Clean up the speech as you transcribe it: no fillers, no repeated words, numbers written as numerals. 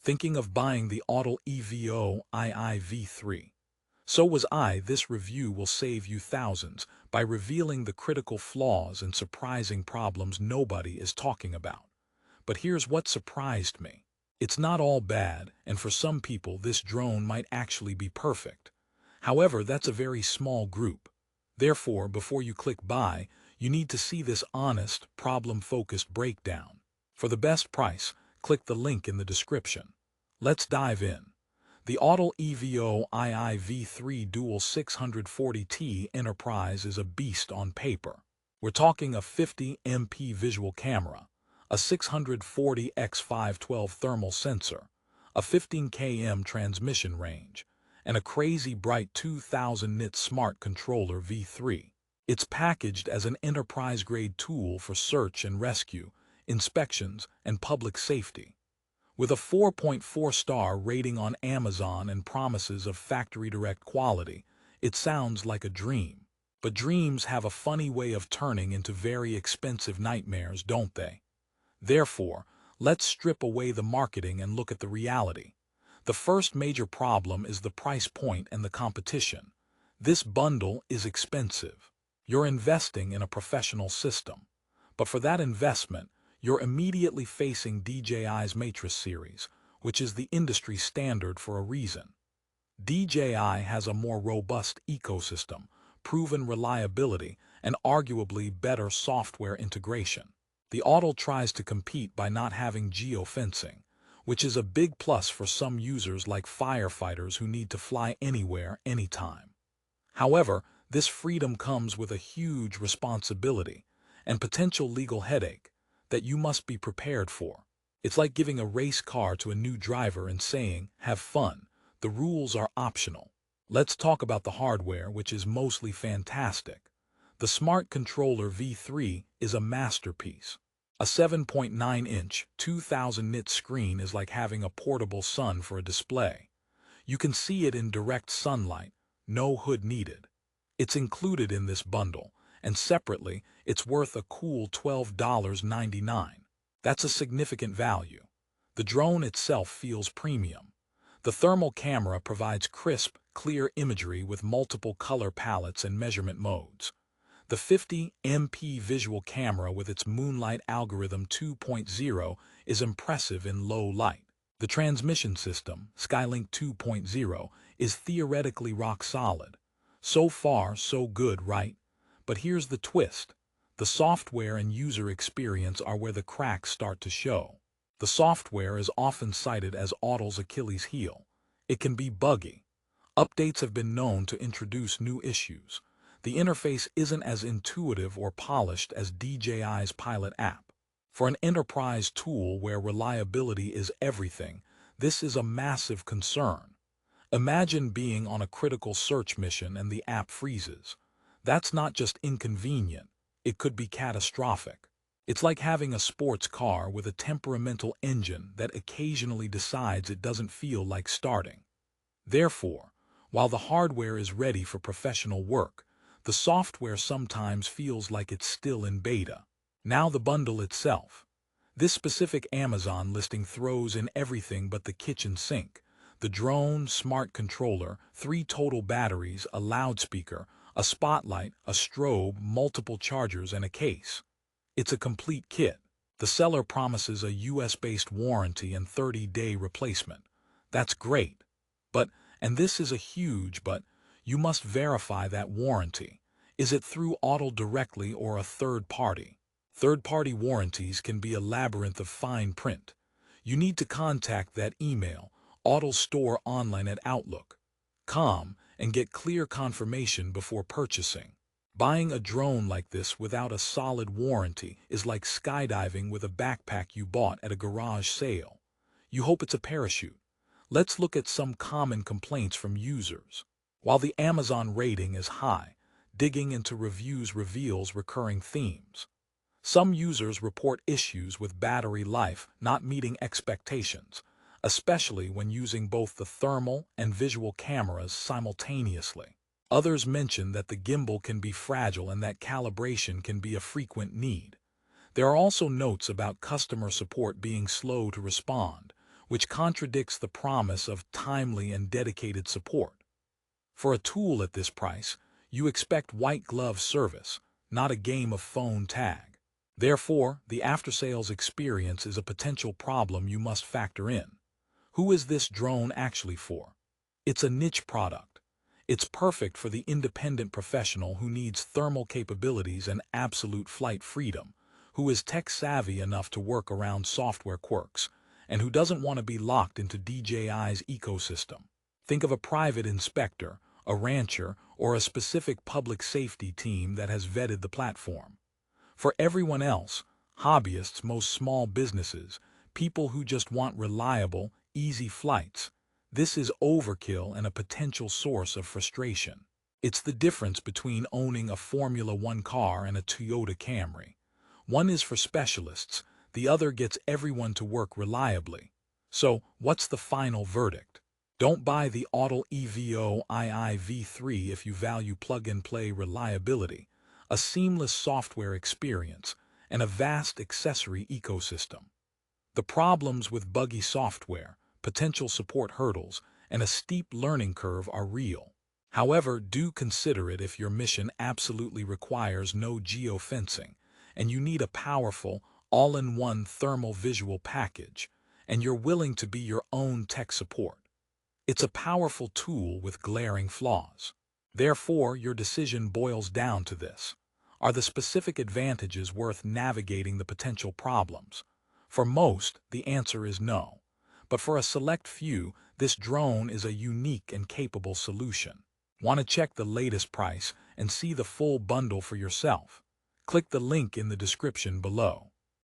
Thinking of buying the Autel EVO II V3? So was I. This review will save you thousands by revealing the critical flaws and surprising problems nobody is talking about. But here's what surprised me. It's not all bad, and for some people this drone might actually be perfect. However, that's a very small group. Therefore, before you click buy, you need to see this honest, problem-focused breakdown. For the best price, click the link in the description. Let's dive in. The Autel EVO II V3 Dual 640T Enterprise is a beast on paper. We're talking a 50MP visual camera, a 640x512 thermal sensor, a 15 km transmission range, and a crazy bright 2000 nit smart controller V3. It's packaged as an enterprise-grade tool for search and rescue, inspections, and public safety. With a 4.4-star rating on Amazon and promises of factory-direct quality, it sounds like a dream. But dreams have a funny way of turning into very expensive nightmares, don't they? Therefore, let's strip away the marketing and look at the reality. The first major problem is the price point and the competition. This bundle is expensive. You're investing in a professional system. But for that investment, you're immediately facing DJI's Matrix series, which is the industry standard for a reason. DJI has a more robust ecosystem, proven reliability, and arguably better software integration. The Autel tries to compete by not having geofencing, which is a big plus for some users like firefighters who need to fly anywhere, anytime. However, this freedom comes with a huge responsibility and potential legal headache that you must be prepared for. It's like giving a race car to a new driver and saying, "Have fun. The rules are optional." Let's talk about the hardware, which is mostly fantastic. The Smart Controller V3 is a masterpiece. A 7.9-inch, 2000 nit screen is like having a portable sun for a display. You can see it in direct sunlight, no hood needed. It's included in this bundle, and separately, it's worth a cool $12.99. That's a significant value. The drone itself feels premium. The thermal camera provides crisp, clear imagery with multiple color palettes and measurement modes. The 50MP visual camera with its Moonlight Algorithm 2.0 is impressive in low light. The transmission system, Skylink 2.0, is theoretically rock solid. So far, so good, right? But here's the twist. The software and user experience are where the cracks start to show. The software is often cited as Autel's Achilles heel. It can be buggy. Updates have been known to introduce new issues. The interface isn't as intuitive or polished as DJI's Pilot app. For an enterprise tool where reliability is everything, this is a massive concern. Imagine being on a critical search mission and the app freezes. That's not just inconvenient, it could be catastrophic. It's like having a sports car with a temperamental engine that occasionally decides it doesn't feel like starting. Therefore, while the hardware is ready for professional work, the software sometimes feels like it's still in beta. Now the bundle itself. This specific Amazon listing throws in everything but the kitchen sink. The drone, smart controller, 3 total batteries, a loudspeaker, a spotlight, a strobe, multiple chargers, and a case. It's a complete kit. The seller promises a US-based warranty and 30-day replacement. That's great. But, and this is a huge but, you must verify that warranty. Is it through Autel directly or a third party? Third-party warranties can be a labyrinth of fine print. You need to contact that email, Autel Store Online at Outlook.com, and get clear confirmation before purchasing. Buying a drone like this without a solid warranty is like skydiving with a backpack you bought at a garage sale. You hope it's a parachute. Let's look at some common complaints from users. While the Amazon rating is high, digging into reviews reveals recurring themes. Some users report issues with battery life not meeting expectations, especially when using both the thermal and visual cameras simultaneously. Others mention that the gimbal can be fragile and that calibration can be a frequent need. There are also notes about customer support being slow to respond, which contradicts the promise of timely and dedicated support. For a tool at this price, you expect white glove service, not a game of phone tag. Therefore, the after-sales experience is a potential problem you must factor in. Who is this drone actually for? It's a niche product. It's perfect for the independent professional who needs thermal capabilities and absolute flight freedom, who is tech-savvy enough to work around software quirks, and who doesn't want to be locked into DJI's ecosystem. Think of a private inspector, a rancher, or a specific public safety team that has vetted the platform. For everyone else, hobbyists, most small businesses, people who just want reliable, easy flights, this is overkill and a potential source of frustration. It's the difference between owning a Formula One car and a Toyota Camry. One is for specialists, the other gets everyone to work reliably. So, what's the final verdict? Don't buy the Autel EVO II V3 if you value plug-and-play reliability, a seamless software experience, and a vast accessory ecosystem. The problems with buggy software, potential support hurdles, and a steep learning curve are real. However, do consider it if your mission absolutely requires no geofencing, and you need a powerful, all-in-one thermal visual package, and you're willing to be your own tech support. It's a powerful tool with glaring flaws. Therefore, your decision boils down to this. Are the specific advantages worth navigating the potential problems? For most, the answer is no. But for a select few, this drone is a unique and capable solution. Want to check the latest price and see the full bundle for yourself? Click the link in the description below.